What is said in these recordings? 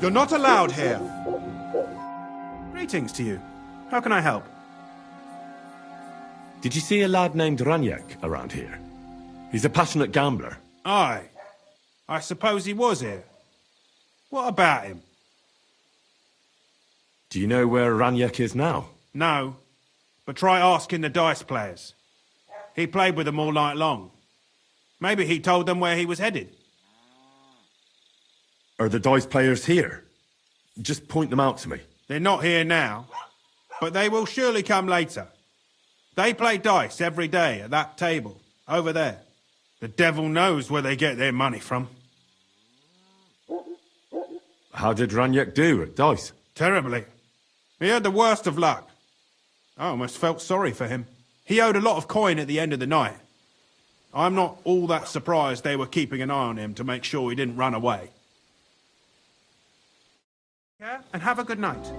You're not allowed here. Greetings to you. How can I help? Did you see a lad named Raniek around here? He's a passionate gambler. Aye. I suppose he was here. What about him? Do you know where Raniek is now? No. But try asking the dice players. He played with them all night long. Maybe he told them where he was headed. Are the dice players here? Just point them out to me. They're not here now, but they will surely come later. They play dice every day at that table, over there. The devil knows where they get their money from. How did Raniek do at dice? Terribly. He had the worst of luck. I almost felt sorry for him. He owed a lot of coin at the end of the night. I'm not all that surprised they were keeping an eye on him to make sure he didn't run away. Yeah, and have a good night.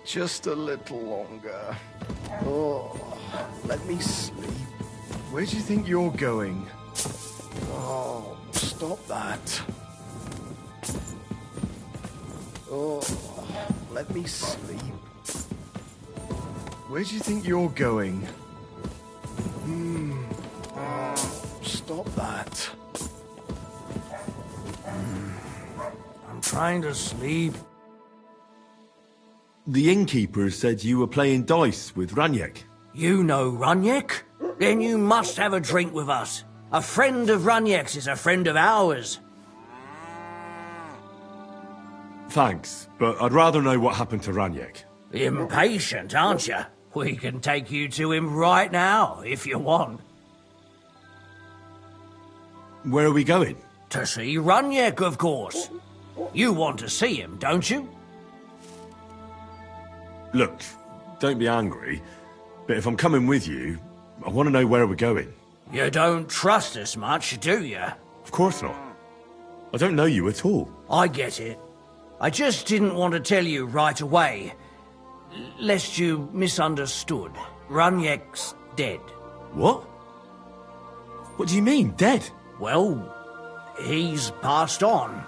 Just a little longer. Oh, let me sleep. Where do you think you're going? Oh, stop that. Oh, let me sleep. Where do you think you're going? Oh, stop that. I'm trying to sleep. The innkeeper said you were playing dice with Raniek. You know Raniek? Then you must have a drink with us. A friend of Raniek's is a friend of ours. Thanks, but I'd rather know what happened to Raniek. Impatient, aren't you? We can take you to him right now, if you want. Where are we going? To see Raniek, of course. You want to see him, don't you? Look, don't be angry, but if I'm coming with you, I want to know where we're going. You don't trust us much, do you? Of course not. I don't know you at all. I get it. I just didn't want to tell you right away, lest you misunderstood. Raniek's dead. What? What do you mean, dead? Well, he's passed on.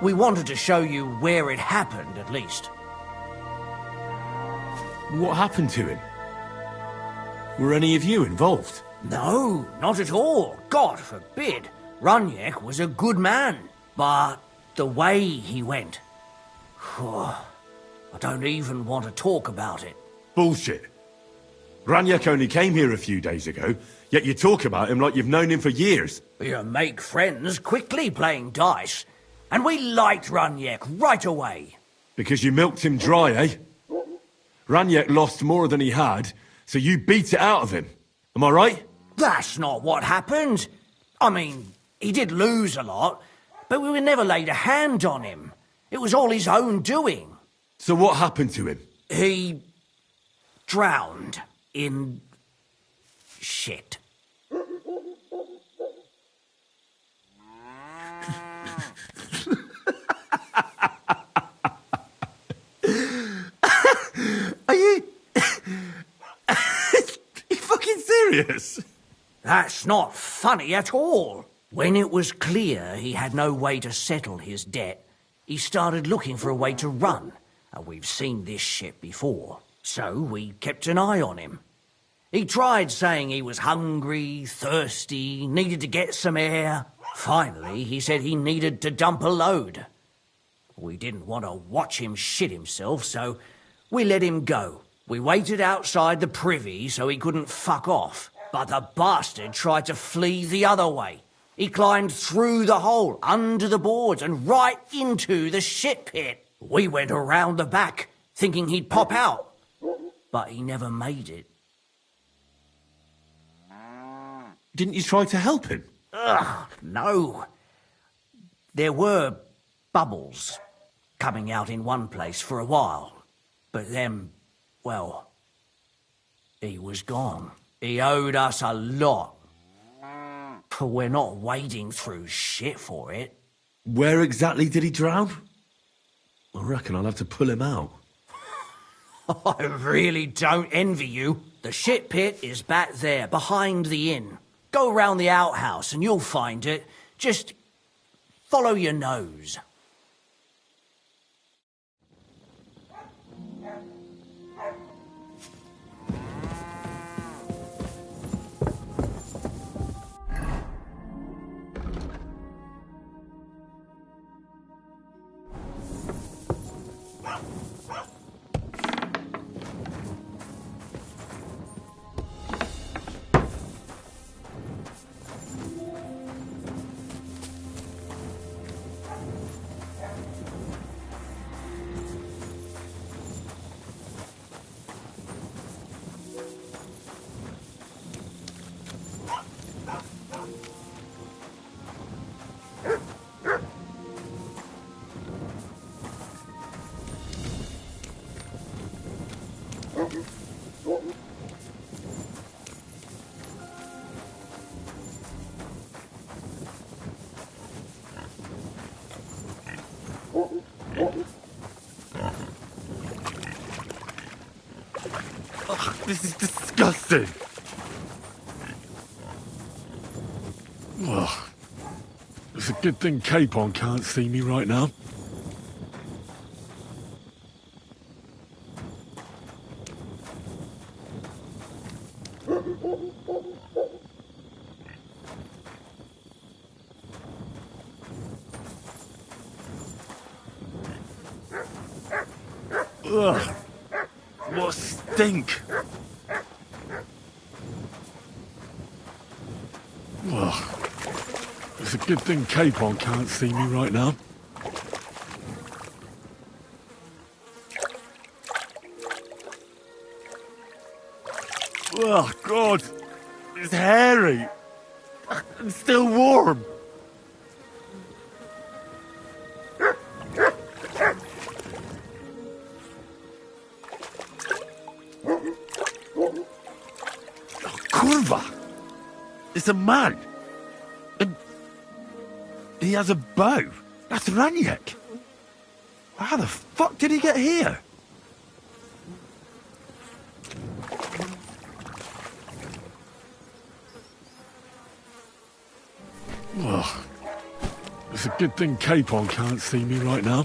We wanted to show you where it happened, at least. What happened to him? Were any of you involved? No, not at all. God forbid. Runyek was a good man. But the way he went... I don't even want to talk about it. Bullshit. Ranyek only came here a few days ago, yet you talk about him like you've known him for years. You make friends quickly playing dice. And we liked Runyek right away. Because you milked him dry, eh? Ranyek lost more than he had, so you beat it out of him. Am I right? That's not what happened. I mean, he did lose a lot, but we never laid a hand on him. It was all his own doing. So what happened to him? He drowned in shit. Are you... Are you fucking serious? That's not funny at all. When it was clear he had no way to settle his debt, he started looking for a way to run. And we've seen this shit before, so we kept an eye on him. He tried saying he was hungry, thirsty, needed to get some air. Finally, he said he needed to dump a load. We didn't want to watch him shit himself, so we let him go. We waited outside the privy so he couldn't fuck off. But the bastard tried to flee the other way. He climbed through the hole, under the boards, and right into the shit pit. We went around the back, thinking he'd pop out. But he never made it. Didn't you try to help him? Ugh, no. There were bubbles coming out in one place for a while. But then, well, he was gone. He owed us a lot. But we're not wading through shit for it. Where exactly did he drown? I reckon I'll have to pull him out. I really don't envy you. The shit pit is back there, behind the inn. Go round the outhouse and you'll find it. Just follow your nose. This is disgusting. Ugh. It's a good thing Capon can't see me right now. Ugh. What a stink. Ugh. It's a good thing Capon can't see me right now. Oh, God. It's hairy. And still warm. Kurva! It's a man. And he has a bow. That's Ranyek. How the fuck did he get here? Ugh. It's a good thing Capon can't see me right now.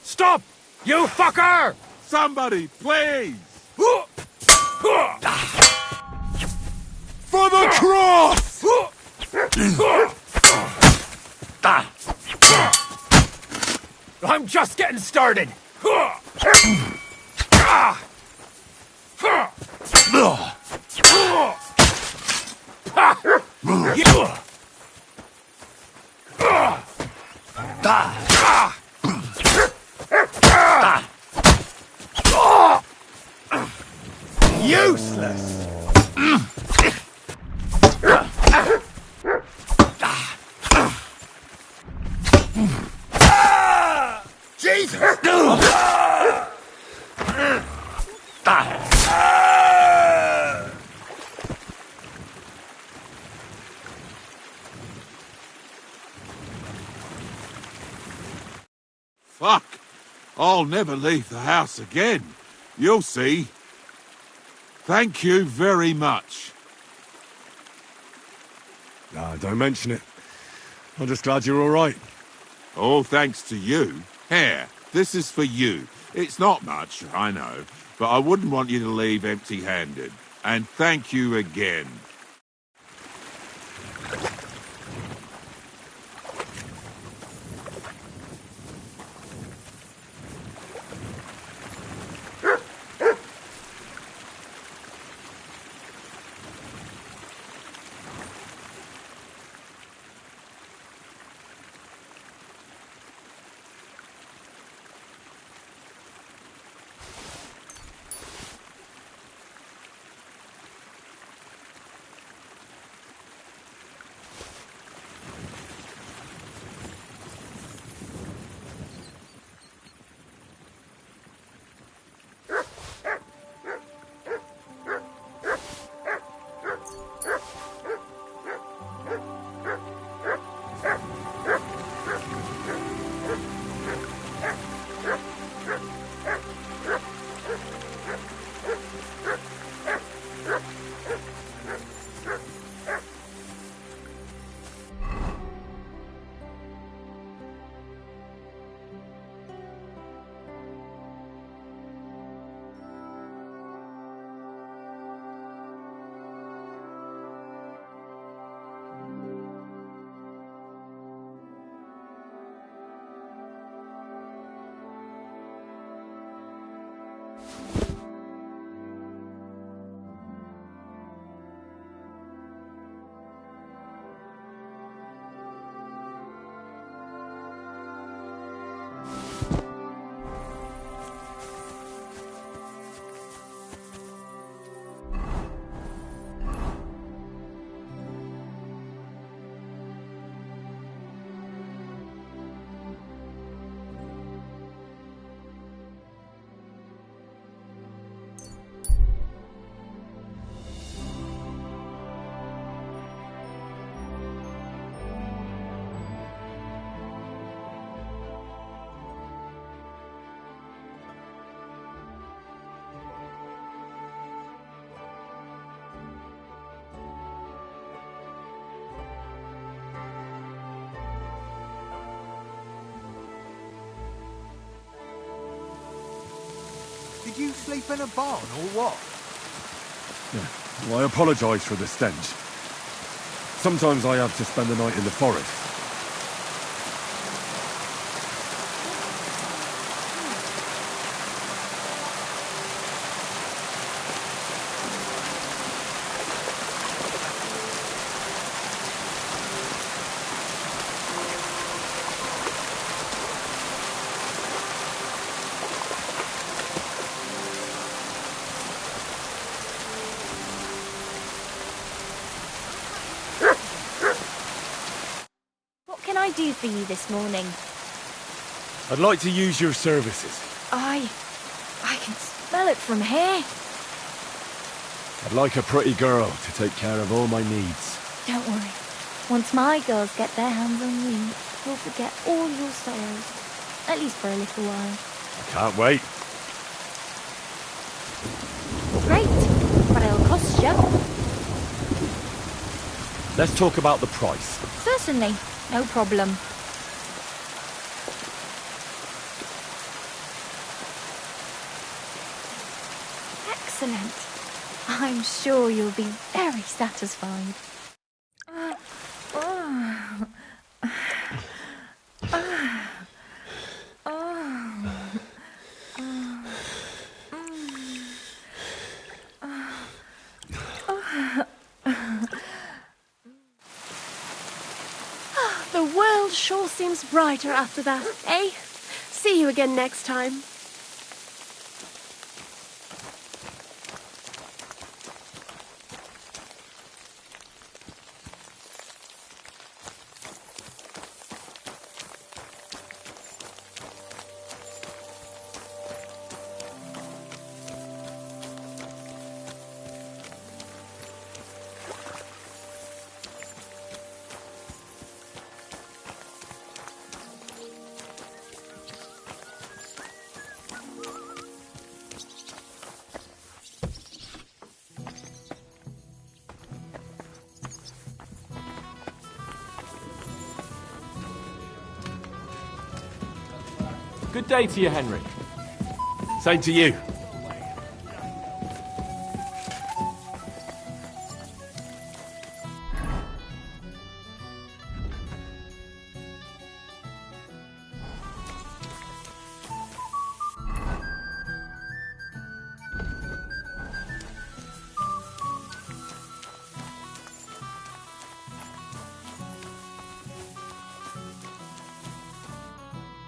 Stop! You fucker! Somebody, please! For the cross! I'm just getting started! Useless! Jesus! Fuck! I'll never leave the house again. You'll see. Thank you very much. Nah, don't mention it. I'm just glad you're all right. All thanks to you. Here, this is for you. It's not much, I know, but I wouldn't want you to leave empty-handed. And thank you again. Did you sleep in a barn or what? Well, I apologise for the stench. Sometimes I have to spend the night in the forest. What can I do for you this morning? I'd like to use your services. I can smell it from here. I'd like a pretty girl to take care of all my needs. Don't worry. Once my girls get their hands on you, you'll forget all your sorrows. At least for a little while. I can't wait. Great, but it'll cost you. Let's talk about the price. Certainly, no problem. Excellent. I'm sure you'll be very satisfied. The world sure seems brighter after that, eh? See you again next time. Good day to you, Henry. Same to you.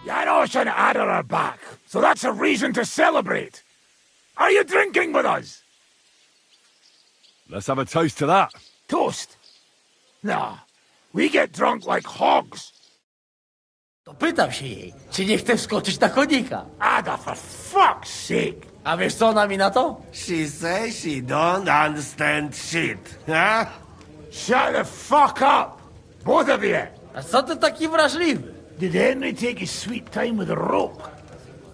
Janos and Ada are back, so that's a reason to celebrate. Are you drinking with us? Let's have a toast to that. Toast? Nah, we get drunk like hogs. To pytam się jej, czy nie chce wskoczyć na konika. Ada, for fuck's sake. A wiesz co ona mi na to? She says she don't understand shit, huh? Shut the fuck up, both of you. A co ty taki wrażliwy? Did Henry take his sweet time with a rope?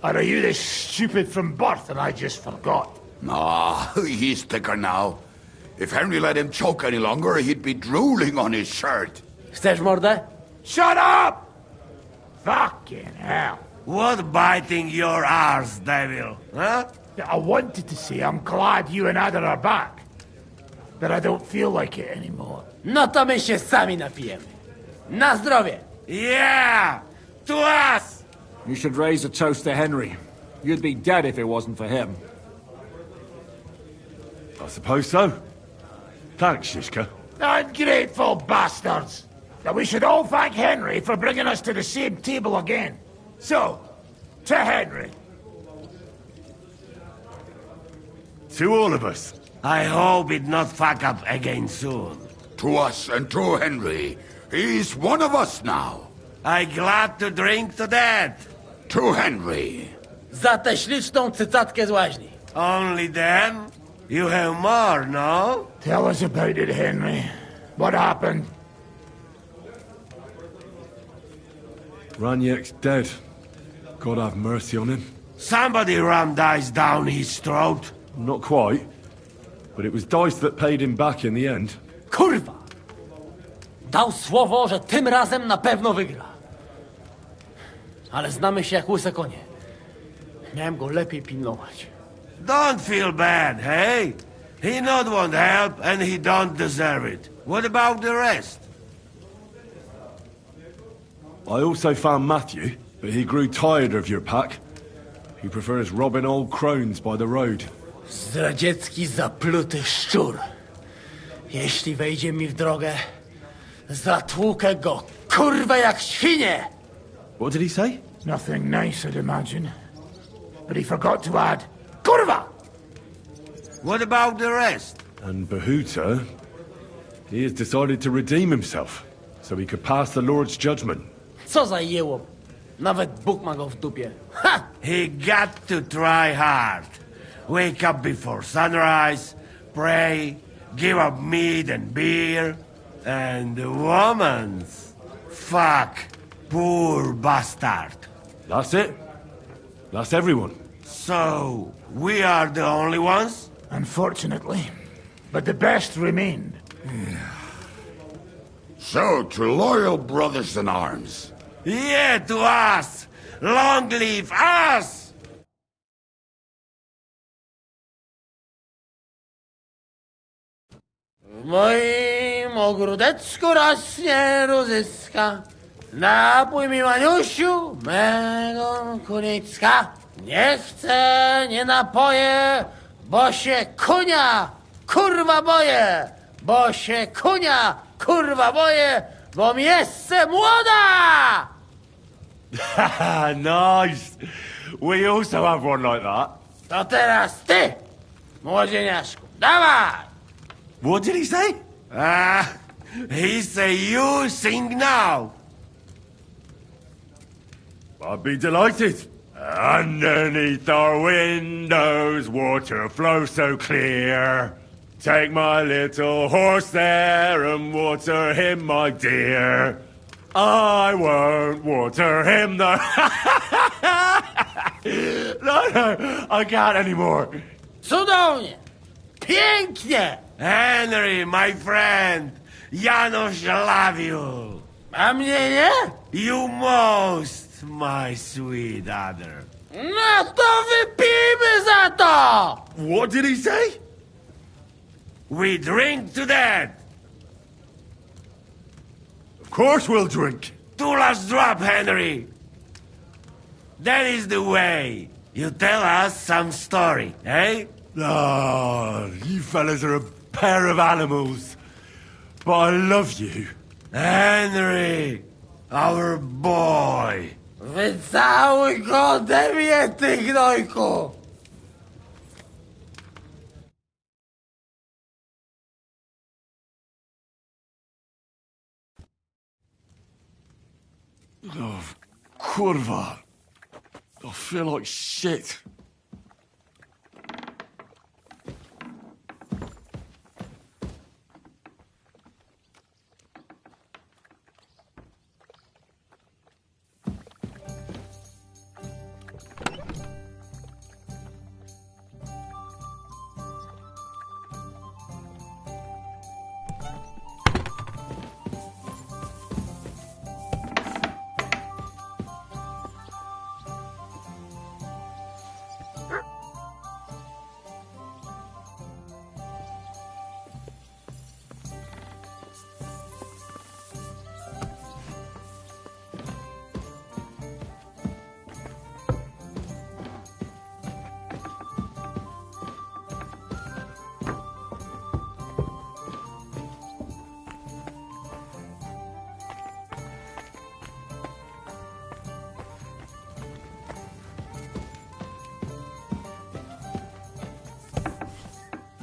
Or are you this stupid from birth and I just forgot? Nah, he's thicker now. If Henry let him choke any longer, he'd be drooling on his shirt. Chcesz mordę? Shut up! Fucking hell. What biting your arse, devil, huh? I wanted to say I'm glad you and Ada are back. But I don't feel like it anymore. No to my się sami napijemy. Na zdrowie! Yeah! To us! You should raise a toast to Henry. You'd be dead if it wasn't for him. I suppose so. Thanks, Shishka. Ungrateful bastards! Now we should all thank Henry for bringing us to the same table again. So, to Henry. To all of us. I hope it not fuck up again soon. To us and to Henry. He's one of us now. I glad to drink to that. To Henry. Za tę śliczną cycatkę z łaźni. Only them? You have more, no? Tell us about it, Henry. What happened? Raniek's dead. God have mercy on him. Somebody rammed dice down his throat. Not quite. But it was Dice that paid him back in the end. Kurwa! Dał słowo, że tym razem na pewno wygra. Ale znamy się jak łyse konie. Miałem go lepiej pilnować. Don't feel bad, hey? He not want help, and he don't deserve it. What about the rest? I also found Matthew, but he grew tired of your pack. He prefers robbing old crones by the road. Zdradziecki zapluty szczur. Jeśli wejdzie mi w drogę, zatłukę go, kurwa, jak świnie! What did he say? Nothing nice, I'd imagine. But he forgot to add, kurwa! What about the rest? And Bahuta, he has decided to redeem himself, so he could pass the Lord's judgment. Co za jełop. Nawet Bóg ma go w dupie. Ha! He got to try hard. Wake up before sunrise, pray, give up meat and beer, and the womans. Fuck, poor bastard. That's it. That's everyone. So, we are the only ones? Unfortunately. But the best remained. So, to loyal brothers in arms. Yeah, to us! Long live us! W moim ogródeczku rośnie różyska. Napój mi, Maniusiu, mego kunicka. Nie chcę, nie napoję, bo się kunia, kurwa boję. Bo się kunia, kurwa boję, bo miejsce młoda! Nice. We also have one like that. To teraz ty, młodzieniaszku, dawaj! What did he say? He say you sing now. I'd be delighted. Underneath our windows, water flows so clear. Take my little horse there and water him, my dear. I won't water him, though. No, I can't anymore. Cudownie! Pięknie! Henry, my friend, Janusz love you. A mnie nie? You most, my sweet other. No to wypijmy za to! What did he say? We drink to that. Of course we'll drink. Two last drop, Henry. That is the way. You tell us some story, eh? Ah, you fellas are a pair of animals. But I love you. Henry, our boy. Wycałuj go ode mnie, ty gnojku! Oh, kurwa. I feel like shit.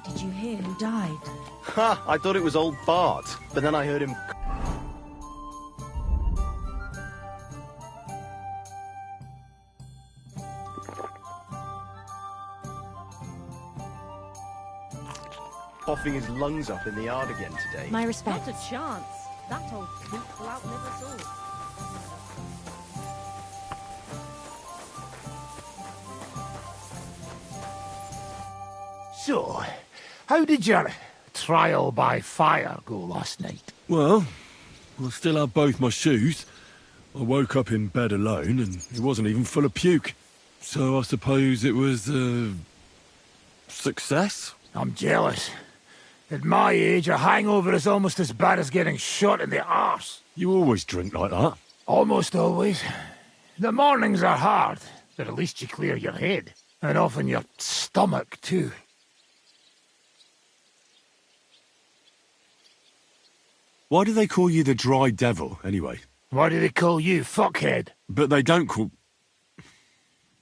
Did you hear who died? Ha! I thought it was old Bart, but then I heard him. Coughing his lungs up in the yard again today. My respect. Not a chance. That old coot will outlive us all. So, how did your trial by fire go last night? Well, I still have both my shoes. I woke up in bed alone and it wasn't even full of puke. So I suppose it was a success? I'm jealous. At my age, a hangover is almost as bad as getting shot in the arse. You always drink like that? Almost always. The mornings are hard, but at least you clear your head. And often your stomach, too. Why do they call you the Dry Devil, anyway? Why do they call you fuckhead? But they don't call...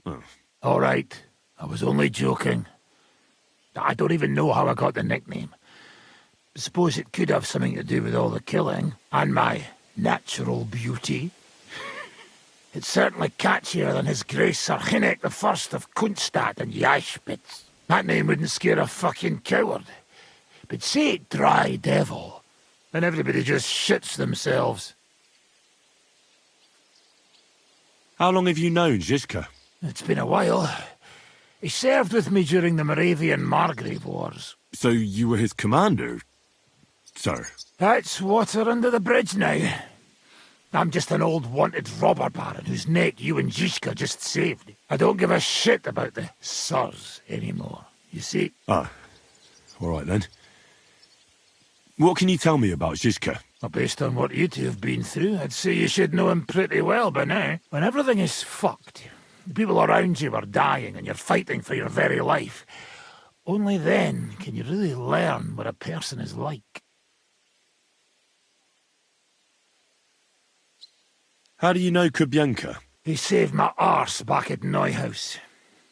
Oh. All right. I was only joking. I don't even know how I got the nickname. I suppose it could have something to do with all the killing, and my natural beauty. It's certainly catchier than His Grace Sir Hinnek the First of Kunststadt and Yashpitz. That name wouldn't scare a fucking coward. But say it Dry Devil, and everybody just shits themselves. How long have you known Zizka? It's been a while. He served with me during the Moravian-Margrave Wars. So you were his commander, sir? That's water under the bridge now. I'm just an old wanted robber baron whose neck you and Zizka just saved. I don't give a shit about the sirs anymore, you see? Ah, all right then. What can you tell me about Zizka? Well, based on what you two have been through, I'd say you should know him pretty well by now. When everything is fucked, the people around you are dying and you're fighting for your very life, only then can you really learn what a person is like. How do you know Kubienka? He saved my arse back at Neuhaus.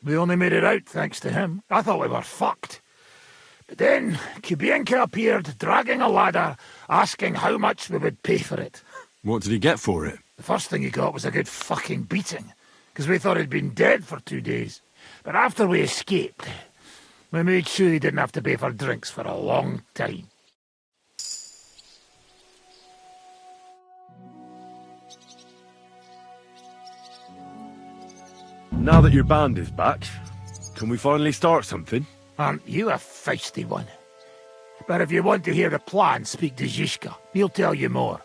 We only made it out thanks to him. I thought we were fucked. But then Kubienka appeared, dragging a ladder, asking how much we would pay for it. What did he get for it? The first thing he got was a good fucking beating, because we thought he'd been dead for 2 days. But after we escaped, we made sure he didn't have to pay for drinks for a long time. Now that your band is back, can we finally start something? Aren't you a feisty one? But if you want to hear the plan, speak to Zizka. He'll tell you more.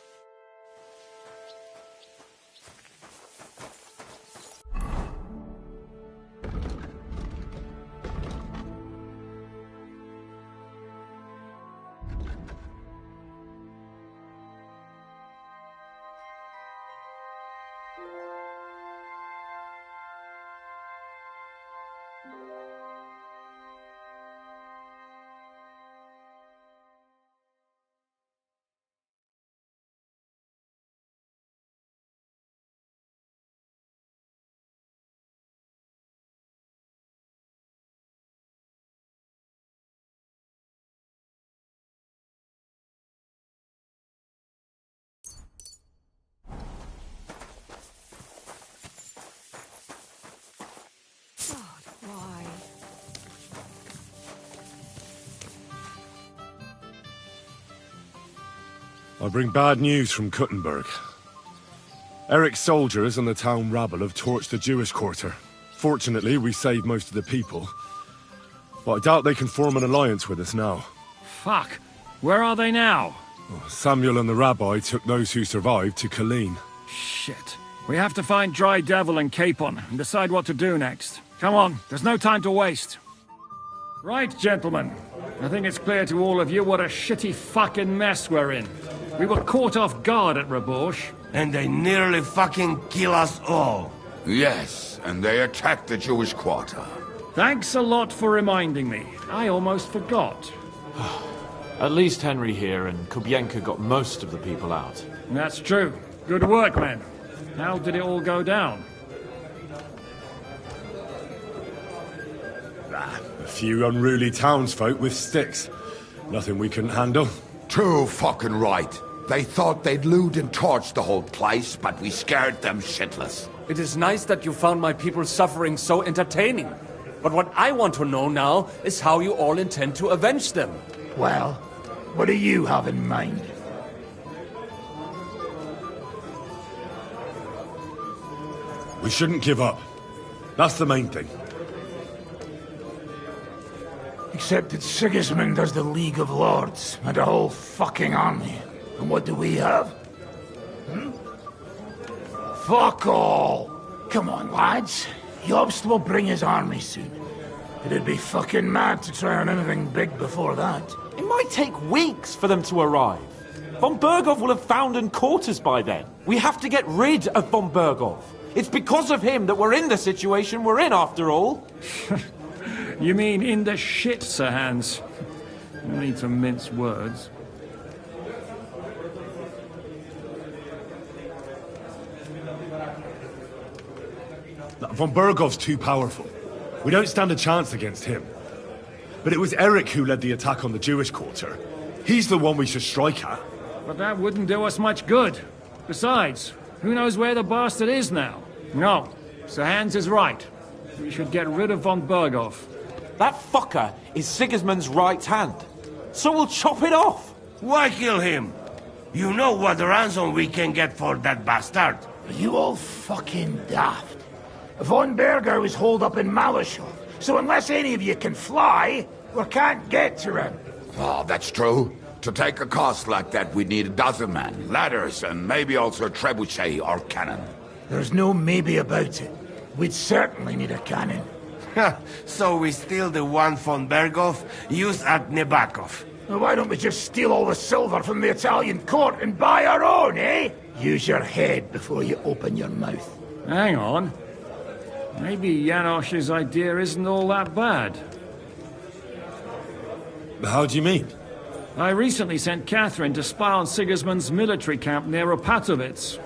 I bring bad news from Kuttenberg. Eric's soldiers and the town rabble have torched the Jewish quarter. Fortunately, we saved most of the people. But I doubt they can form an alliance with us now. Fuck. Where are they now? Samuel and the rabbi took those who survived to Colleen. Shit. We have to find Dry Devil and Capon and decide what to do next. Come on, there's no time to waste. Right, gentlemen. I think it's clear to all of you what a shitty fucking mess we're in. We were caught off guard at Rabosh. And they nearly fucking kill us all. Yes, and they attacked the Jewish quarter. Thanks a lot for reminding me. I almost forgot. At least Henry here and Kubienka got most of the people out. That's true. Good work, men. How did it all go down? A few unruly townsfolk with sticks. Nothing we couldn't handle. Too fucking right. They thought they'd loot and torch the whole place, but we scared them shitless. It is nice that you found my people's suffering so entertaining. But what I want to know now is how you all intend to avenge them. Well, what do you have in mind? We shouldn't give up. That's the main thing. Except that Sigismund has the League of Lords and a whole fucking army. And what do we have? Hmm? Fuck all! Come on, lads. Jobst will bring his army soon. It'd be fucking mad to try on anything big before that. It might take weeks for them to arrive. Von Berghoff will have found and caught us by then. We have to get rid of Von Berghoff. It's because of him that we're in the situation we're in, after all. You mean in the shit, Sir Hans? No need to mince words. Von Berghoff's too powerful. We don't stand a chance against him. But it was Eric who led the attack on the Jewish quarter. He's the one we should strike at. But that wouldn't do us much good. Besides, who knows where the bastard is now? No, Sir Hans is right. We should get rid of Von Berghoff. That fucker is Sigismund's right hand. So we'll chop it off. Why kill him? You know what ransom we can get for that bastard. Are you all fucking daft? Von Berger was holed up in Malishov, so unless any of you can fly, we can't get to him. Oh, that's true. To take a cost like that, we'd need a dozen men, ladders, and maybe also a trebuchet or cannon. There's no maybe about it. We'd certainly need a cannon. So we steal the one von Berghoff used at Nebakov. Well, why don't we just steal all the silver from the Italian court and buy our own, eh? Use your head before you open your mouth. Hang on. Maybe Janosch's idea isn't all that bad. How do you mean? I recently sent Catherine to spy on Sigismund's military camp near Opatovitz.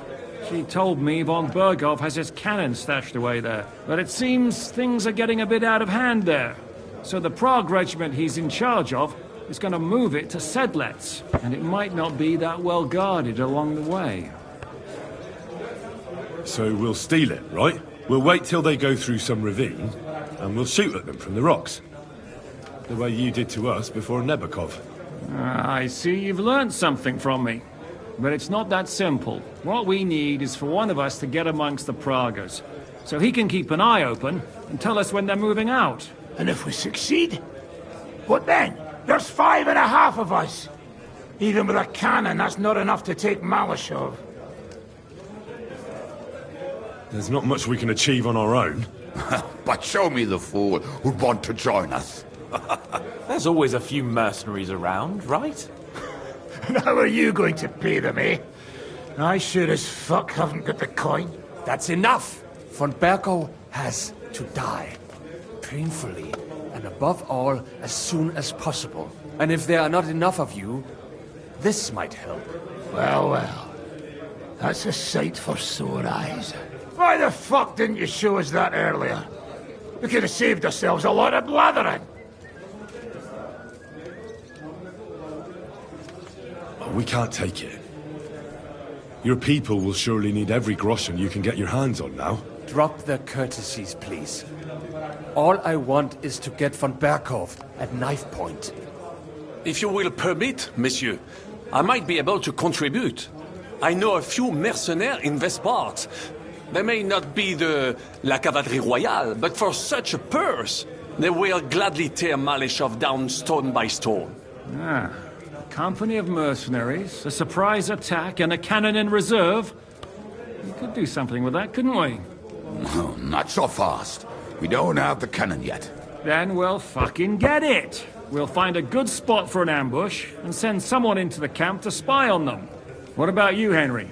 She told me Von Berghoff has his cannon stashed away there. But it seems things are getting a bit out of hand there. So the Prague regiment he's in charge of is going to move it to Sedlec. And it might not be that well guarded along the way. So we'll steal it, right? We'll wait till they go through some ravine, and we'll shoot at them from the rocks. The way you did to us before Nebakov. I see you've learned something from me. But it's not that simple. What we need is for one of us to get amongst the Pragas, so he can keep an eye open and tell us when they're moving out. And if we succeed? What then? There's 5.5 of us. Even with a cannon, that's not enough to take Malishov. There's not much we can achieve on our own. But show me the fool who'd want to join us. There's always a few mercenaries around, right? And how are you going to pay them, eh? I sure as fuck haven't got the coin. That's enough! Von Berghoff has to die. Painfully, and above all, as soon as possible. And if there are not enough of you, this might help. Well, well. That's a sight for sore eyes. Why the fuck didn't you show us that earlier? We could have saved ourselves a lot of blathering. We can't take it. Your people will surely need every groschen you can get your hands on now. Drop the courtesies, please. All I want is to get von Berghoff at knife point. If you will permit, monsieur, I might be able to contribute. I know a few mercenaires in this part. They may not be la cavalerie royale, but for such a purse, they will gladly tear Malishov down stone by stone. Ah. Company of mercenaries, a surprise attack, and a cannon in reserve. We could do something with that, couldn't we? No, not so fast. We don't have the cannon yet. Then we'll fucking get it. We'll find a good spot for an ambush and send someone into the camp to spy on them. What about you, Henry?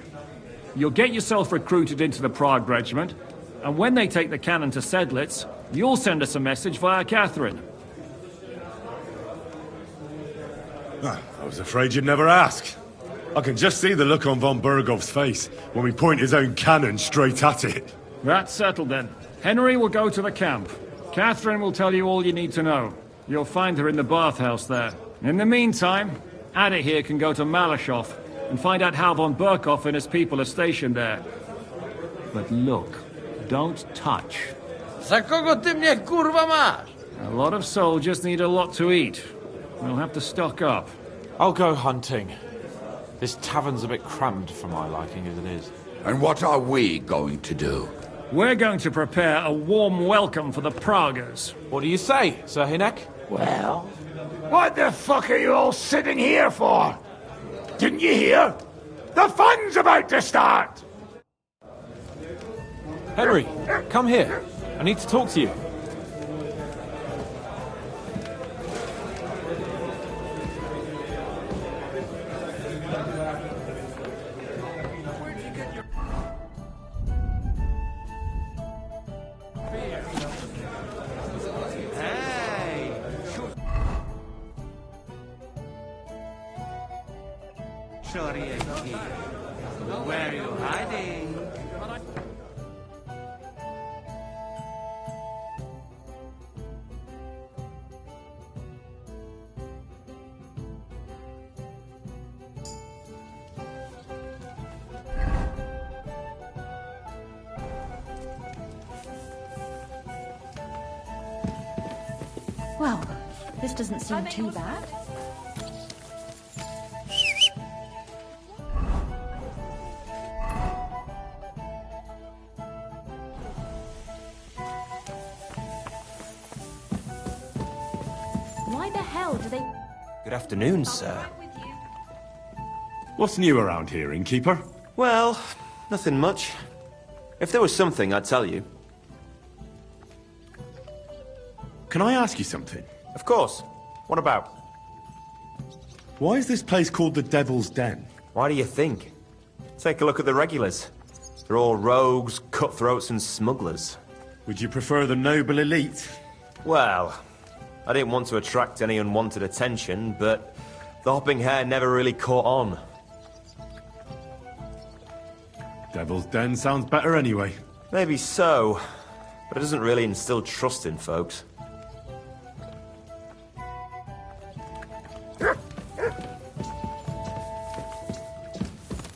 You'll get yourself recruited into the Prague regiment, and when they take the cannon to Sedlec, you'll send us a message via Catherine. I was afraid you'd never ask. I can just see the look on Von Berghoff's face when we point his own cannon straight at it. That's settled then. Henry will go to the camp. Catherine will tell you all you need to know. You'll find her in the bathhouse there. In the meantime, Ada here can go to Malishov and find out how Von Berghoff and his people are stationed there. But look, don't touch. Za kogo ty mnie kurwa masz? A lot of soldiers need a lot to eat. We'll have to stock up. I'll go hunting. This tavern's a bit crammed for my liking as it is. And what are we going to do? We're going to prepare a warm welcome for the Pragas. What do you say, Sir Hinek? Well, what the fuck are you all sitting here for? Didn't you hear? The fun's about to start! Henry, come here. I need to talk to you. sorry, kid. Where are you hiding? Well, this doesn't seem too bad. Why the hell do they... Good afternoon, sir. What's new around here, innkeeper? Well, nothing much. If there was something, I'd tell you. Can I ask you something? Of course. What about? Why is this place called the Devil's Den? Why do you think? Take a look at the regulars. They're all rogues, cutthroats, and smugglers. Would you prefer the noble elite? Well, I didn't want to attract any unwanted attention, but the hopping hair never really caught on. Devil's Den sounds better anyway. Maybe so, but it doesn't really instill trust in folks.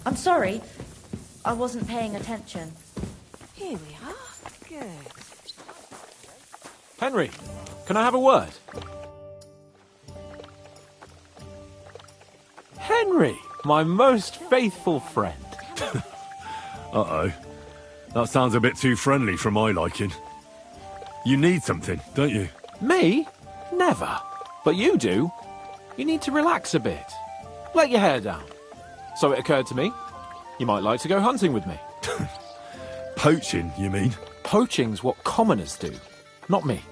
I'm sorry. I wasn't paying attention. Here we are. Good. Henry, can I have a word? Henry, my most faithful friend. Uh-oh. That sounds a bit too friendly for my liking. You need something, don't you? Me? Never. But you do. You need to relax a bit. Let your hair down. So it occurred to me, you might like to go hunting with me. Poaching, you mean? Poaching's what commoners do, not me.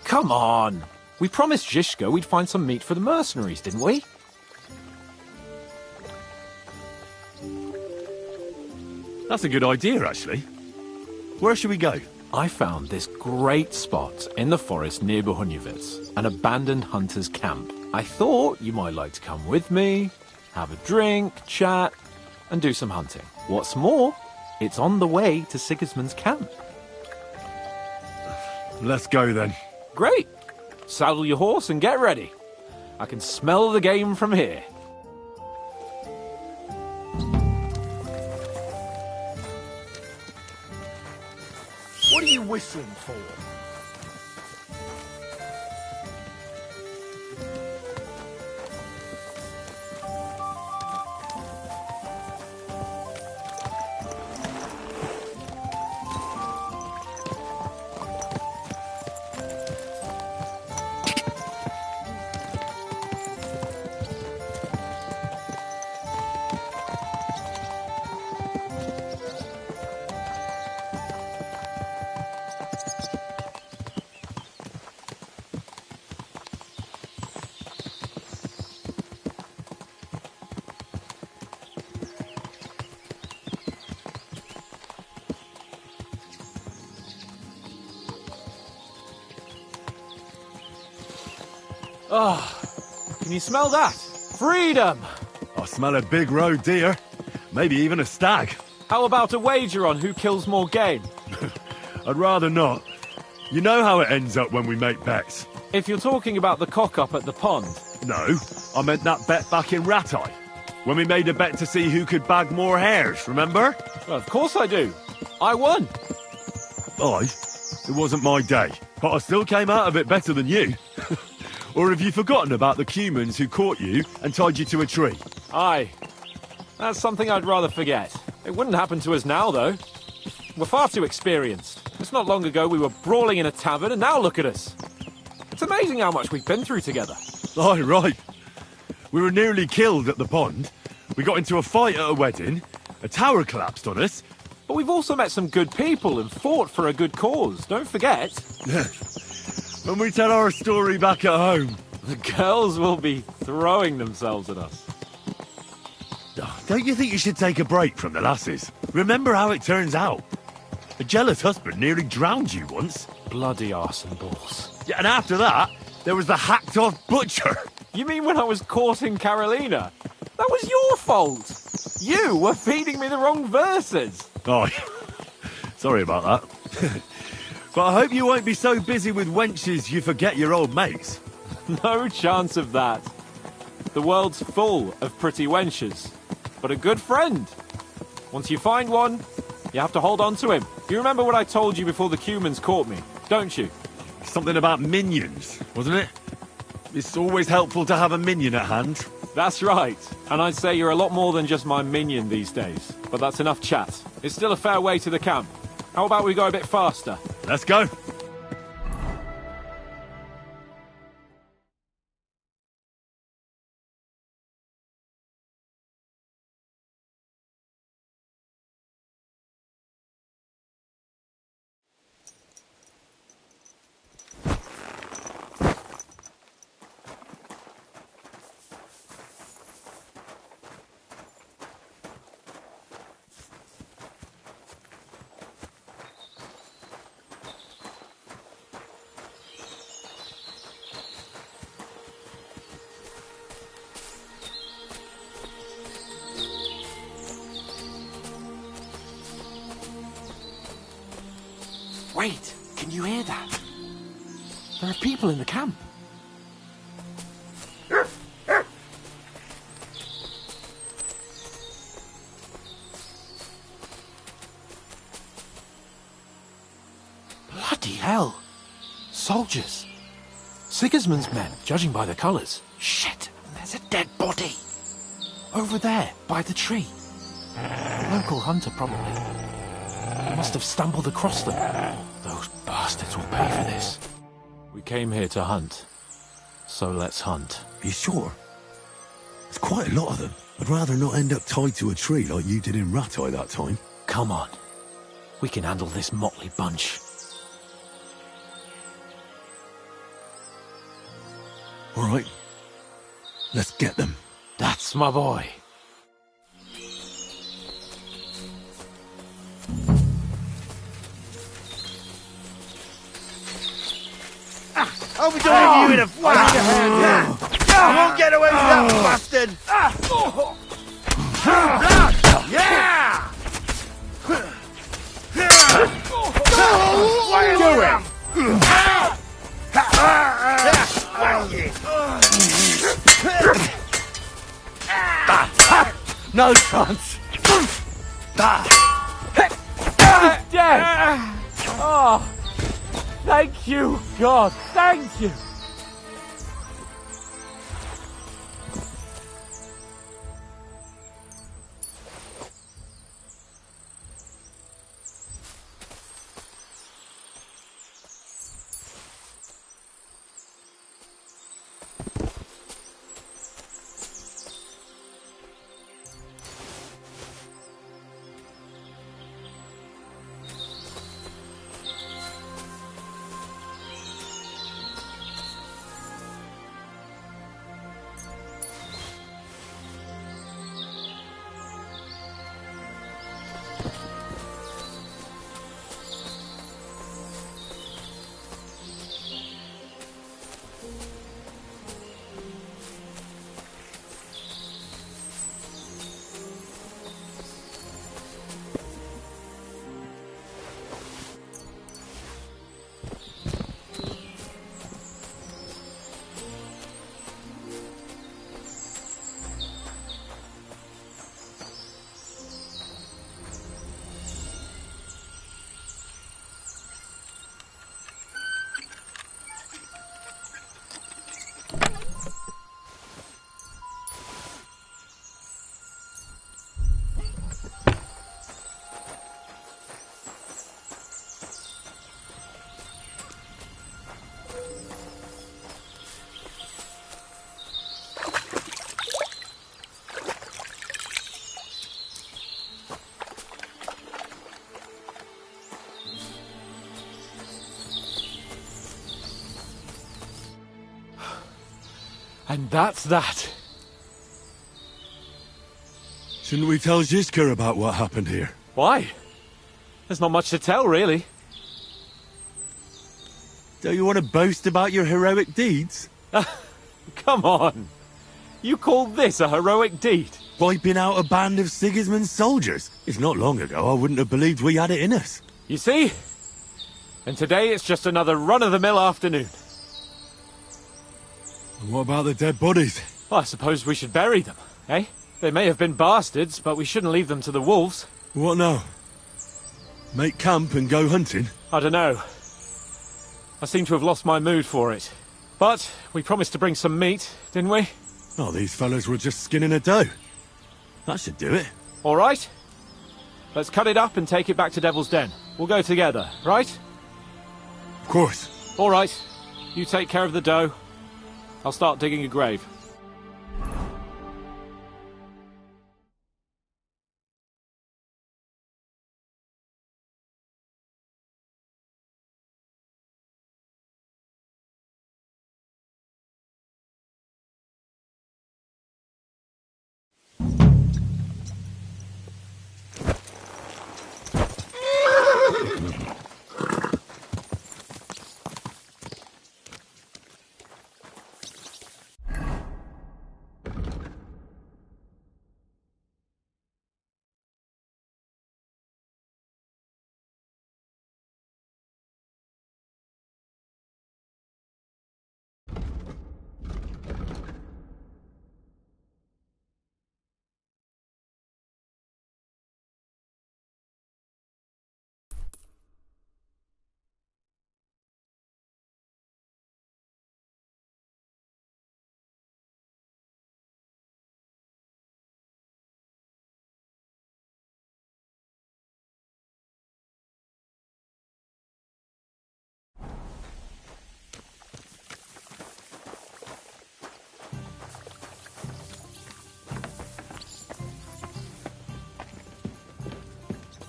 Come on. We promised Zhishka we'd find some meat for the mercenaries, didn't we? That's a good idea, actually. Where should we go? I found this great spot in the forest near Bohunjevitz, an abandoned hunter's camp. I thought you might like to come with me, have a drink, chat, and do some hunting. What's more, it's on the way to Sigismund's camp. Let's go then. Great. Saddle your horse and get ready. I can smell the game from here. What are you whistling for? Oh, can you smell that? Freedom! I smell a big roe deer. Maybe even a stag. How about a wager on who kills more game? I'd rather not. You know how it ends up when we make bets. If you're talking about the cock-up at the pond... No, I meant that bet back in Ratai. When we made a bet to see who could bag more hares, remember? Well, of course I do. I won. It wasn't my day, but I still came out of it better than you. Or have you forgotten about the Cumans who caught you and tied you to a tree? Aye. That's something I'd rather forget. It wouldn't happen to us now, though. We're far too experienced. It's not long ago we were brawling in a tavern, and now look at us. It's amazing how much we've been through together. Aye, right. We were nearly killed at the pond. We got into a fight at a wedding. A tower collapsed on us. But we've also met some good people and fought for a good cause. Don't forget. When we tell our story back at home. The girls will be throwing themselves at us. Don't you think you should take a break from the lasses? Remember how it turns out. A jealous husband nearly drowned you once. Bloody arse and balls. Yeah, and after that, there was the hacked-off butcher. You mean when I was courting Carolina? That was your fault. You were feeding me the wrong verses. Oh, sorry about that. But I hope you won't be so busy with wenches you forget your old mates. No chance of that. The world's full of pretty wenches. But a good friend. Once you find one, you have to hold on to him. You remember what I told you before the Cumans caught me, don't you? Something about minions, wasn't it? It's always helpful to have a minion at hand. That's right. And I'd say you're a lot more than just my minion these days. But that's enough chat. It's still a fair way to the camp. How about we go a bit faster? Let's go. Wait, can you hear that? There are people in the camp. Bloody hell. Soldiers. Sigismund's men, judging by the colours. Shit, there's a dead body. Over there, by the tree. Local hunter, probably. He must have stumbled across them. Those bastards will pay for this. We came here to hunt. So let's hunt. You sure? There's quite a lot of them. I'd rather not end up tied to a tree like you did in Rattay that time. Come on. We can handle this motley bunch. All right. Let's get them. That's my boy. I'll be doing you in a flash of hand. I won't get away with that, bastard. Yeah! Do it! No chance. Dead! Oh, thank you, God, thank you! And that's that. Shouldn't we tell Zizka about what happened here? Why? There's not much to tell, really. Don't you want to boast about your heroic deeds? Come on. You call this a heroic deed? Wiping out a band of Sigismund's soldiers. It's not long ago I wouldn't have believed we had it in us. You see? And today it's just another run-of-the-mill afternoon. And what about the dead bodies? Well, I suppose we should bury them, eh? They may have been bastards, but we shouldn't leave them to the wolves. What now? Make camp and go hunting? I don't know. I seem to have lost my mood for it. But we promised to bring some meat, didn't we? Oh, these fellas were just skinning a doe. That should do it. All right. Let's cut it up and take it back to Devil's Den. We'll go together, right? Of course. All right. You take care of the doe. I'll start digging a grave.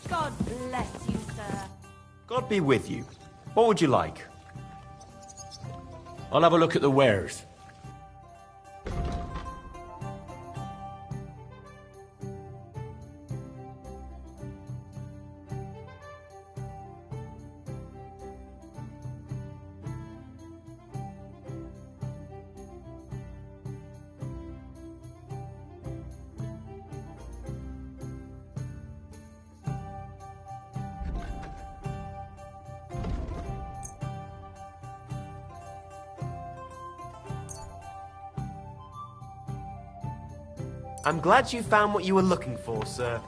God bless you, sir. God be with you. What would you like? I'll have a look at the wares. I'm glad you found what you were looking for, sir.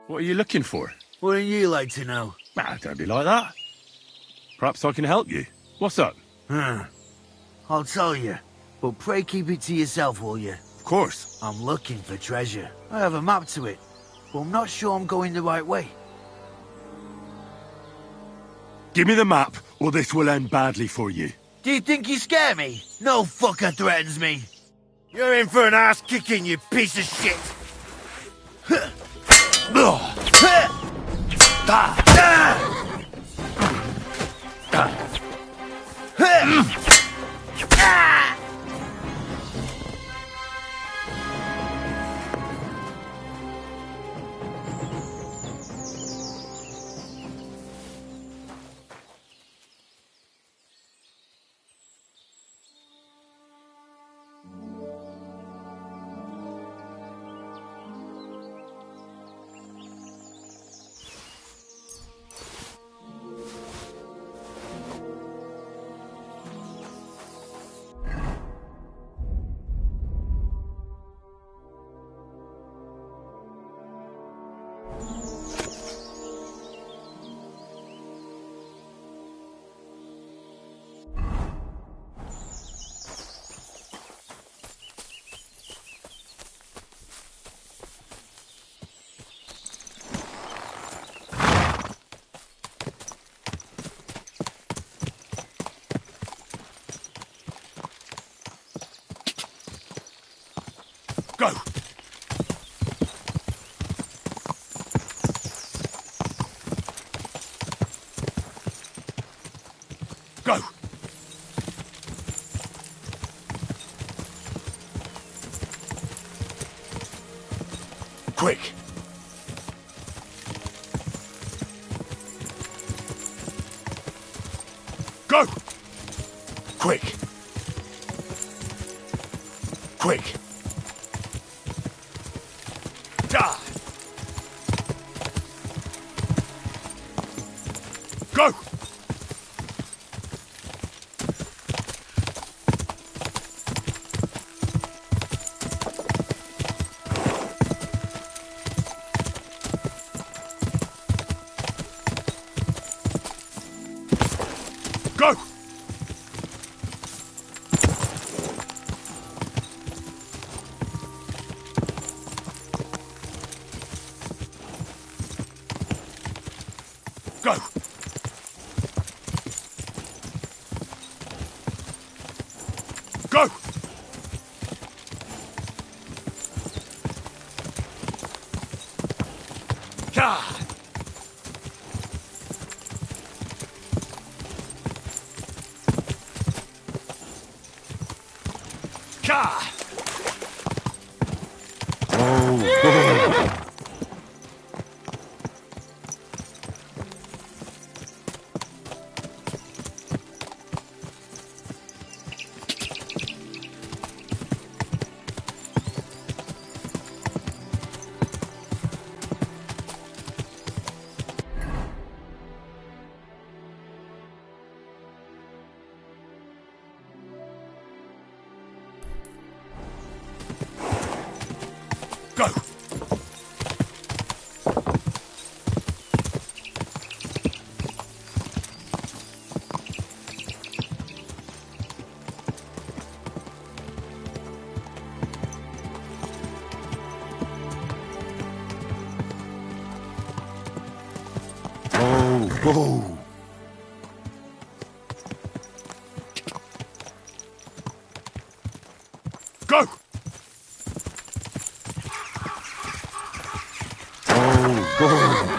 What are you looking for? Wouldn't you like to know? Ah, don't be like that. Perhaps I can help you. What's up? I'll tell you, but pray keep it to yourself, will you? Of course. I'm looking for treasure. I have a map to it, but I'm not sure I'm going the right way. Give me the map, or this will end badly for you. Do you think you scare me? No fucker threatens me. You're in for an ass kicking, you piece of shit! Go! Go! Quick! Go! Quick! Quick! Die! Go! Go! Go! Go! God! God! Oh, Go! Oh, oh. Go! Oh, oh.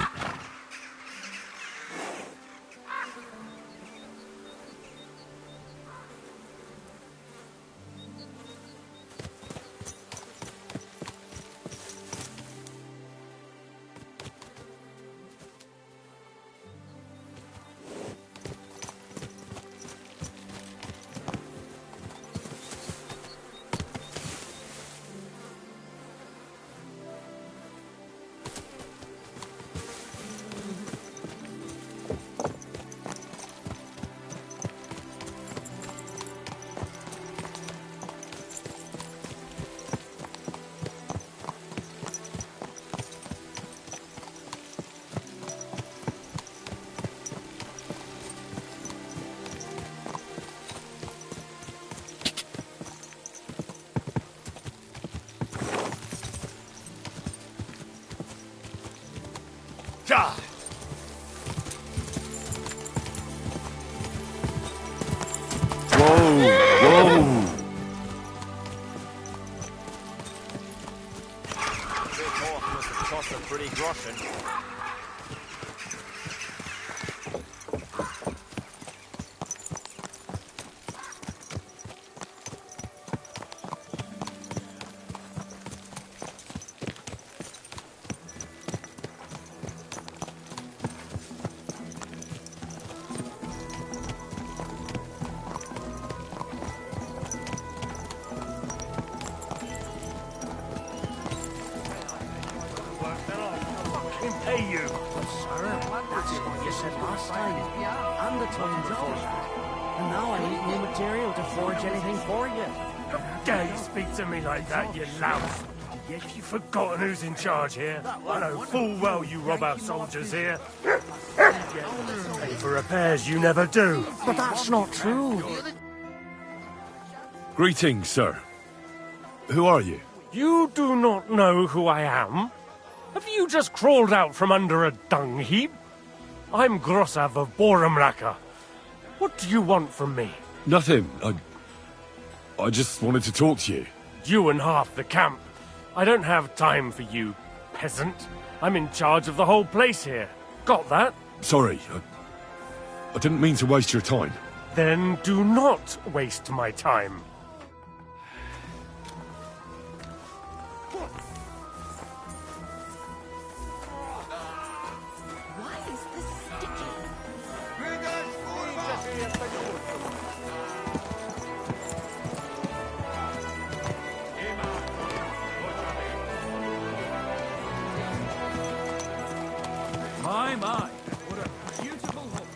God! Whoa, whoa! horse must have cost a pretty groschen. Pay you. Sir, that's what you said last time. And the time before. And now I ain't no material to forge anything for you. How dare you speak to me like that, you louse? Have you forgotten who's in charge here? I know full well you rob our soldiers here. Pay for repairs you never do. But that's not true. Greetings, sir. Who are you? You do not know who I am? Have you just crawled out from under a dung heap? I'm Grossav of Boramraka. What do you want from me? Nothing. I just wanted to talk to you. You and half the camp. I don't have time for you, peasant. I'm in charge of the whole place here. Got that? Sorry, I didn't mean to waste your time. Then do not waste my time. My, what a beautiful horse.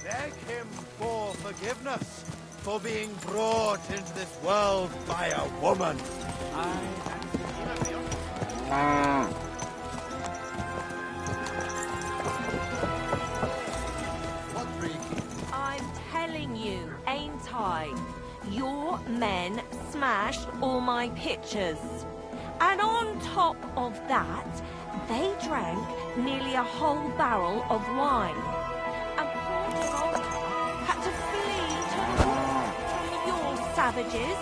Beg him for forgiveness for being brought into this world by a woman. I'm telling you, ain't I? Your men smashed all my pictures. And on top of that, they drank nearly a whole barrel of wine. And poor Devolta had to flee to your savages.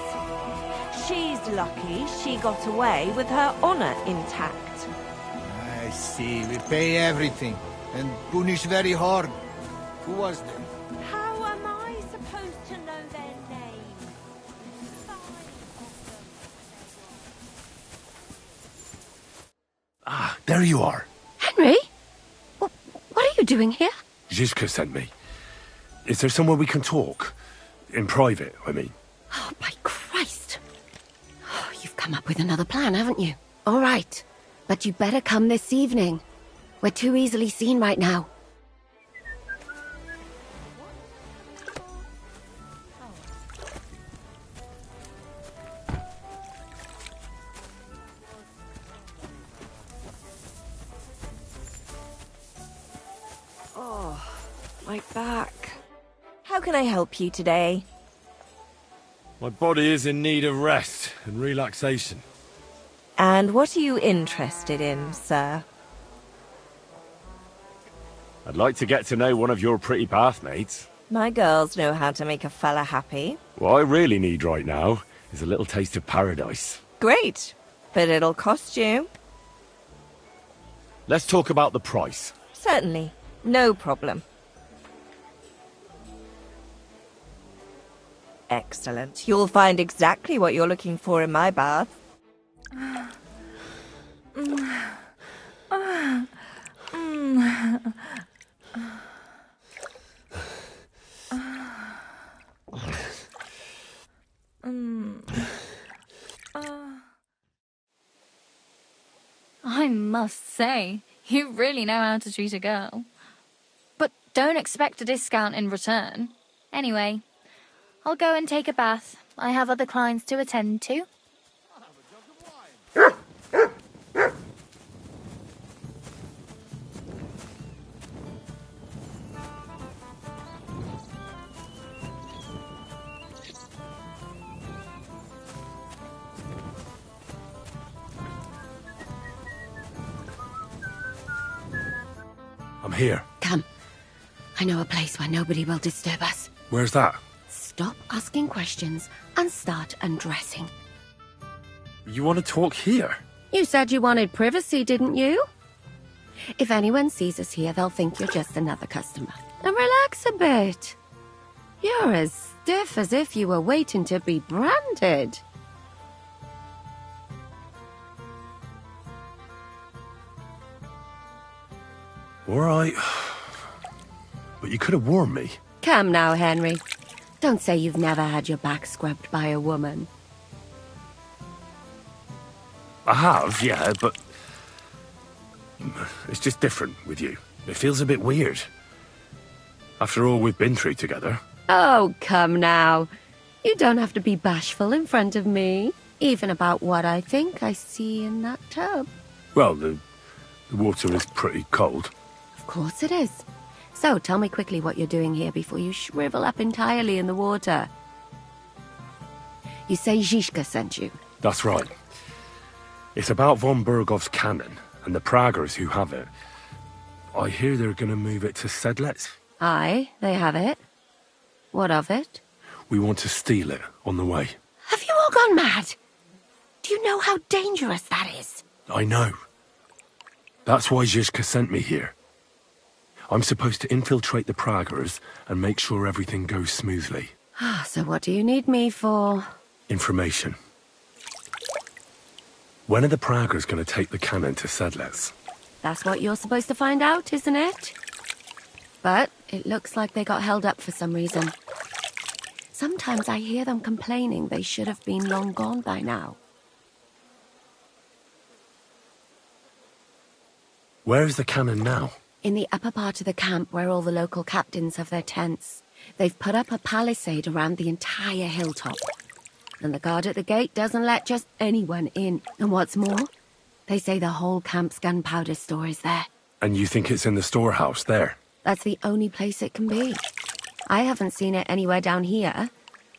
She's lucky she got away with her honor intact. I see. We pay everything and punish very hard. Who was them? How am I supposed to know their names? Ah, there you are. Henry? What are you doing here? Zizka sent me. Is there somewhere we can talk? In private, I mean. Oh, by Christ. Oh, you've come up with another plan, haven't you? All right. But you better come this evening. We're too easily seen right now. Oh, my back. How can I help you today? My body is in need of rest and relaxation. And what are you interested in, sir? I'd like to get to know one of your pretty bathmates. My girls know how to make a fella happy. What I really need right now is a little taste of paradise. Great, but it'll cost you. Let's talk about the price. Certainly, no problem. Excellent. You'll find exactly what you're looking for in my bath. I must say, you really know how to treat a girl. But don't expect a discount in return. Anyway, I'll go and take a bath. I have other clients to attend to. I'm here. Come. I know a place where nobody will disturb us. Where's that? stop asking questions and start undressing. You want to talk here? You said you wanted privacy, didn't you? If anyone sees us here, they'll think you're just another customer. And relax a bit. You're as stiff as if you were waiting to be branded. All right. But you could have warned me. Come now, Henry. Don't say you've never had your back scrubbed by a woman. I have, yeah, but... it's just different with you. It feels a bit weird. After all we've been through together. Oh, come now. You don't have to be bashful in front of me. Even about what I think I see in that tub. Well, the water is pretty cold. Of course it is. So, tell me quickly what you're doing here before you shrivel up entirely in the water. You say Zizka sent you? That's right. It's about von Bergov's cannon and the Praggers who have it. I hear they're going to move it to Sedlec. Aye, they have it. What of it? We want to steal it on the way. Have you all gone mad? Do you know how dangerous that is? I know. That's why Zizka sent me here. I'm supposed to infiltrate the Praggers and make sure everything goes smoothly. So what do you need me for? Information. When are the Praggers going to take the cannon to Sedlec? That's what you're supposed to find out, isn't it? But it looks like they got held up for some reason. Sometimes I hear them complaining they should have been long gone by now. Where is the cannon now? In the upper part of the camp where all the local captains have their tents. They've put up a palisade around the entire hilltop. And the guard at the gate doesn't let just anyone in. And what's more, they say the whole camp's gunpowder store is there. And you think it's in the storehouse there? That's the only place it can be. I haven't seen it anywhere down here,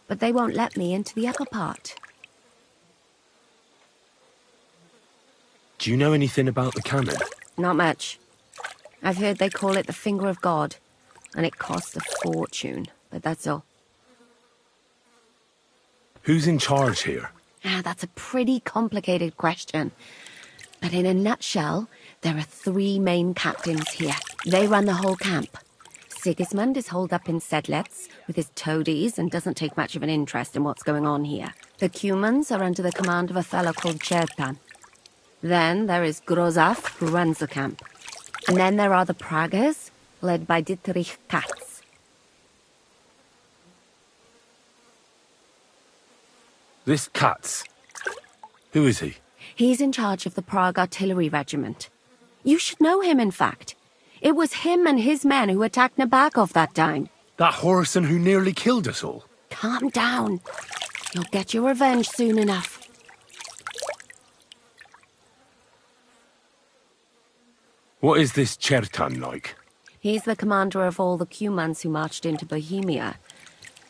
but they won't let me into the upper part. Do you know anything about the cannon? Not much. I've heard they call it the Finger of God, and it costs a fortune, but that's all. Who's in charge here? That's a pretty complicated question. But in a nutshell, there are 3 main captains here. They run the whole camp. Sigismund is holed up in Sedlec with his toadies and doesn't take much of an interest in what's going on here. The Cumans are under the command of a fellow called Chertan. Then there is Grozaf, who runs the camp. And then there are the Praggers, led by Dietrich Katz. This Katz. Who is he? He's in charge of the Prague Artillery Regiment. You should know him, in fact. It was him and his men who attacked Nabakov that time. That Horison who nearly killed us all. Calm down. You'll get your revenge soon enough. What is this Chertan like? He's the commander of all the Cumans who marched into Bohemia.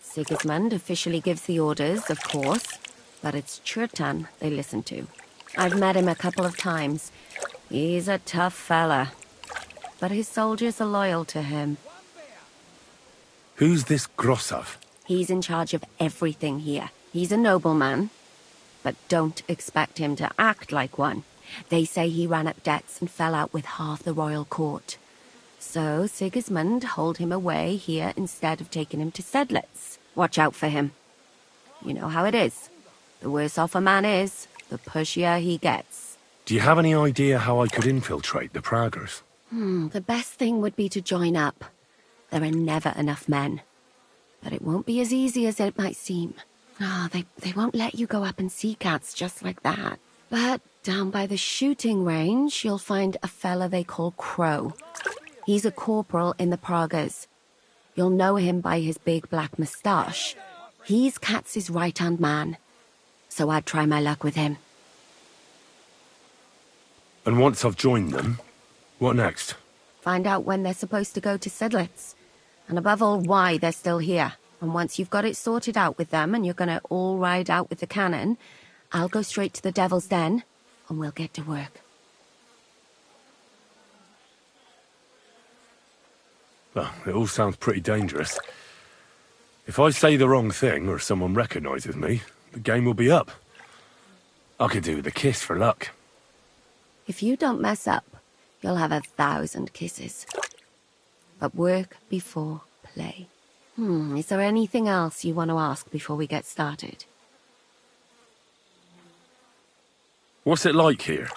Sigismund officially gives the orders, of course, but it's Chertan they listen to. I've met him a couple of times. He's a tough fella, but his soldiers are loyal to him. Who's this Grosov? He's in charge of everything here. He's a nobleman, but don't expect him to act like one. They say he ran up debts and fell out with half the royal court. So Sigismund holed him away here instead of taking him to Sedlec. Watch out for him. You know how it is. The worse off a man is, the pushier he gets. Do you have any idea how I could infiltrate the Praggers? The best thing would be to join up. There are never enough men. But it won't be as easy as it might seem. They won't let you go up and see cats just like that. But down by the shooting range, you'll find a fella they call Crow. He's a corporal in the Praggers. You'll know him by his big black moustache. He's Katz's right-hand man. So I'd try my luck with him. And once I've joined them, what next? Find out when they're supposed to go to Sedlec. And above all, why they're still here. And once you've got it sorted out with them and you're gonna all ride out with the cannon, I'll go straight to the Devil's Den and we'll get to work. Well, it all sounds pretty dangerous. If I say the wrong thing or someone recognises me, the game will be up. I could do with a kiss for luck. If you don't mess up, you'll have 1,000 kisses. But work before play. Is there anything else you want to ask before we get started? What's it like here?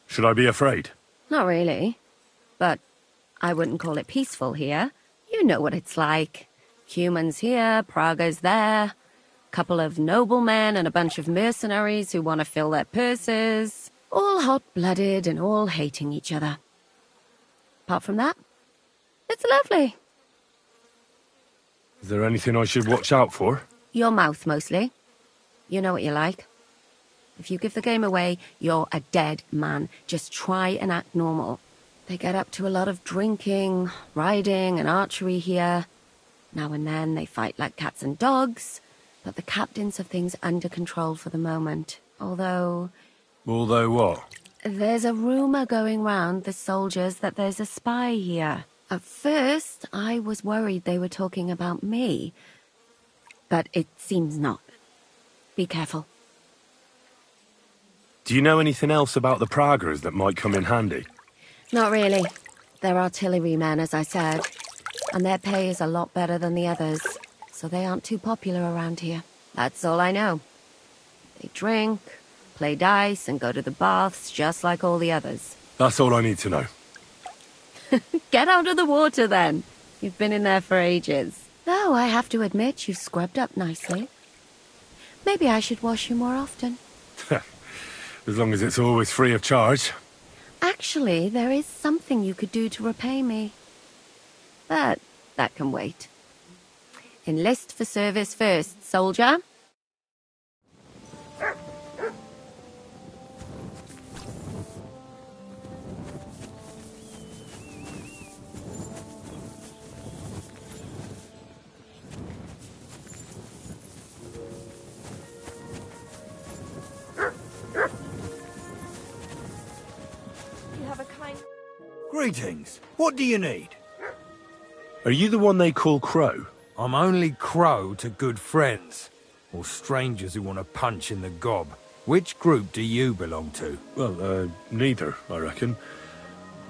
Should I be afraid? Not really. But I wouldn't call it peaceful here. You know what it's like. Humans here, Praga's there. Couple of noblemen and a bunch of mercenaries who want to fill their purses. All hot-blooded and all hating each other. Apart from that, it's lovely. Is there anything I should watch out for? Your mouth, mostly. You know what you like. If you give the game away, you're a dead man. Just try and act normal. They get up to a lot of drinking, riding, and archery here. Now and then they fight like cats and dogs, but the captains have things under control for the moment. Although what? There's a rumor going round the soldiers that there's a spy here. At first, I was worried they were talking about me, but it seems not. Be careful. Do you know anything else about the Pragas that might come in handy? Not really. They're artillerymen, as I said, and their pay is a lot better than the others, so they aren't too popular around here. That's all I know. They drink, play dice, and go to the baths just like all the others. That's all I need to know. Get out of the water, then. You've been in there for ages. Though I have to admit you've scrubbed up nicely. Maybe I should wash you more often. As long as it's always free of charge. Actually, there is something you could do to repay me. But that can wait. Enlist for service first, soldier. Greetings. What do you need? Are you the one they call Crow? I'm only Crow to good friends, or strangers who want to punch in the gob. Which group do you belong to? Well, neither, I reckon.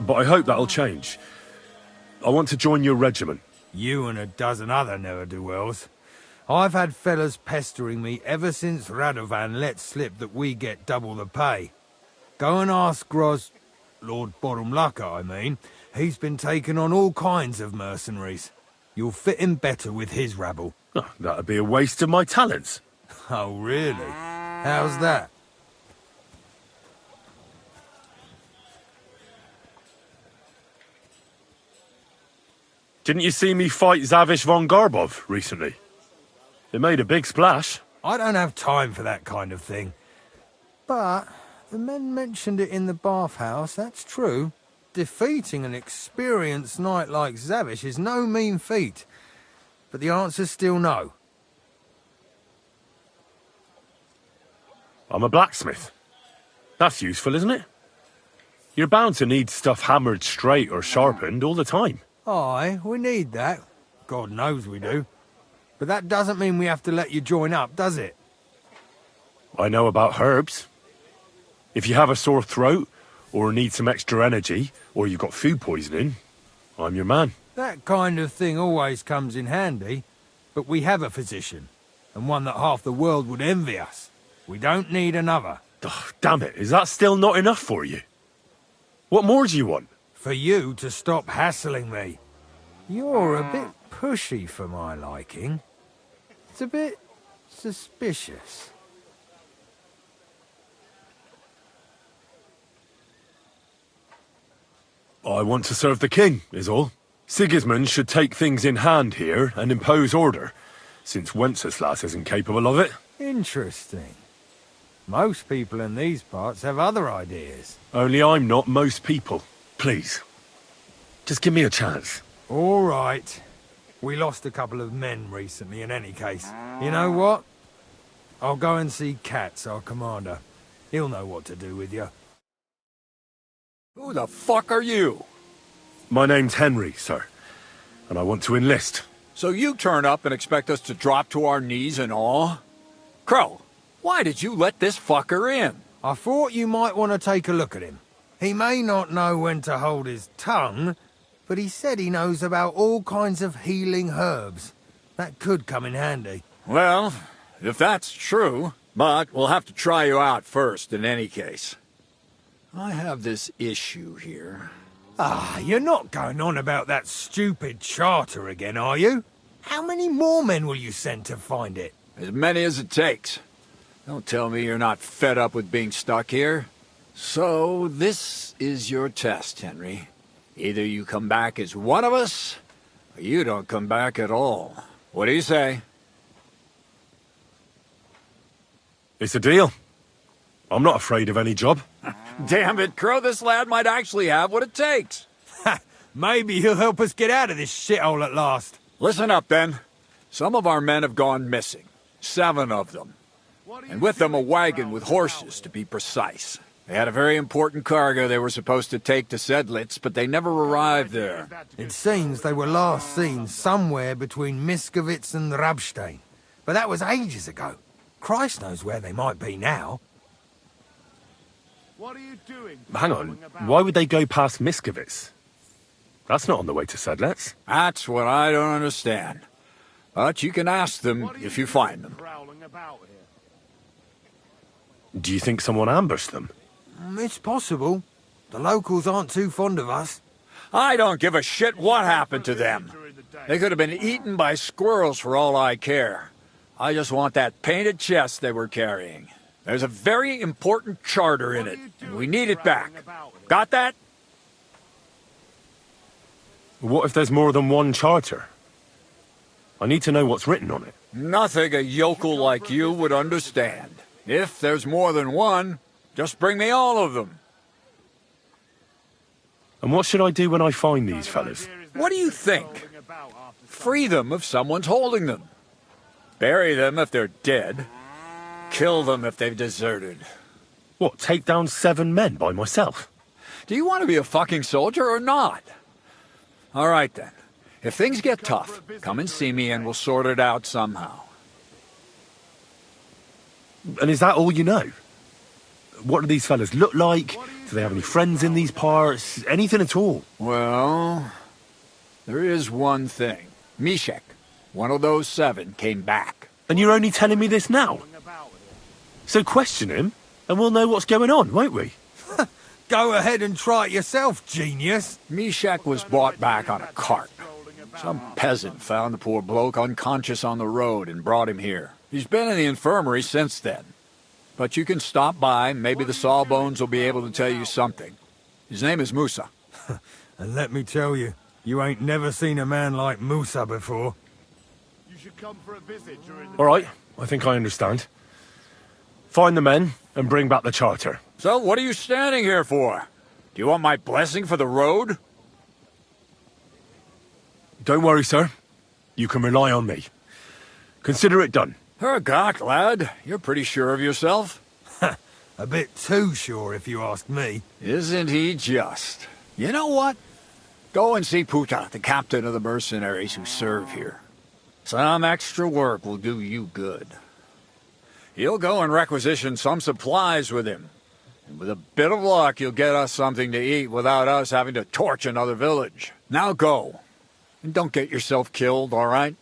But I hope that'll change. I want to join your regiment. You and a dozen other ne'er-do-wells. I've had fellas pestering me ever since Radovan let slip that we get double the pay. Go and ask Lord Borumlaka, I mean. He's been taking on all kinds of mercenaries. You'll fit in better with his rabble. Oh, that'd be a waste of my talents. Oh, really? How's that? Didn't you see me fight Zavish von Garbov recently? It made a big splash. I don't have time for that kind of thing. But the men mentioned it in the bathhouse, that's true. Defeating an experienced knight like Zavish is no mean feat. But the answer's still no. I'm a blacksmith. That's useful, isn't it? You're bound to need stuff hammered straight or sharpened all the time. Aye, we need that. God knows we do. But that doesn't mean we have to let you join up, does it? I know about herbs. If you have a sore throat, or need some extra energy, or you've got food poisoning, I'm your man. That kind of thing always comes in handy. But we have a physician, and one that half the world would envy us. We don't need another. Oh, damn it, is that still not enough for you? What more do you want? For you to stop hassling me. You're a bit pushy for my liking. It's a bit suspicious. I want to serve the king, is all. Sigismund should take things in hand here and impose order, since Wenceslas isn't capable of it. Interesting. Most people in these parts have other ideas. Only I'm not most people. Please. Just give me a chance. All right. We lost a couple of men recently in any case. You know what? I'll go and see Katz, our commander. He'll know what to do with you. Who the fuck are you? My name's Henry, sir. And I want to enlist. So you turn up and expect us to drop to our knees in awe? Crow, why did you let this fucker in? I thought you might want to take a look at him. He may not know when to hold his tongue, but he said he knows about all kinds of healing herbs. That could come in handy. Well, if that's true, but we'll have to try you out first in any case. I have this issue here. Ah, you're not going on about that stupid charter again, are you? How many more men will you send to find it? As many as it takes. Don't tell me you're not fed up with being stuck here. So, this is your test, Henry. Either you come back as one of us, or you don't come back at all. What do you say? It's a deal. I'm not afraid of any job. Damn it, Crow, this lad might actually have what it takes. Maybe he'll help us get out of this shithole at last. Listen up, then. Some of our men have gone missing. 7 of them. And with them a wagon with horses, to be precise. They had a very important cargo they were supposed to take to Sedlitz, but they never arrived there. It seems they were last seen somewhere between Miskovitz and Rabstein. But that was ages ago. Christ knows where they might be now. What are you doing? Hang on, why would they go past Miskovitz? That's not on the way to Sedlitz. That's what I don't understand. But you can ask them if you find them. Do you think someone ambushed them? It's possible. The locals aren't too fond of us. I don't give a shit what happened to them. They could have been eaten by squirrels for all I care. I just want that painted chest they were carrying. There's a very important charter in it, and we need it back. Got that? What if there's more than one charter? I need to know what's written on it. Nothing a yokel like you would understand. If there's more than one, just bring me all of them. And what should I do when I find these fellas? What do you think? Free them if someone's holding them. Bury them if they're dead. Kill them if they've deserted. What, take down 7 men by myself? Do you want to be a fucking soldier or not? All right, then. If things get tough, come and see me and we'll sort it out somehow. And is that all you know? What do these fellas look like? Do they have any friends in these parts? Anything at all? Well, there is one thing. Mishek, one of those 7, came back. And you're only telling me this now? So question him, and we'll know what's going on, won't we? Go ahead and try it yourself, genius. Mishek was brought back on a cart. Some peasant found the poor bloke unconscious on the road and brought him here. He's been in the infirmary since then. But you can stop by, maybe the Sawbones will be able to tell you something. His name is Musa. And let me tell you, you ain't never seen a man like Musa before. You should come for a visit during the All right, I think I understand. Find the men and bring back the charter. So what are you standing here for? Do you want my blessing for the road? Don't worry, sir. You can rely on me. Consider it done. Hergott, lad. You're pretty sure of yourself. A bit too sure, if you ask me. Isn't he just? You know what? Go and see Puta, the captain of the mercenaries who serve here. Some extra work will do you good. He'll go and requisition some supplies with him. And with a bit of luck, you'll get us something to eat without us having to torch another village. Now go. And don't get yourself killed, all right?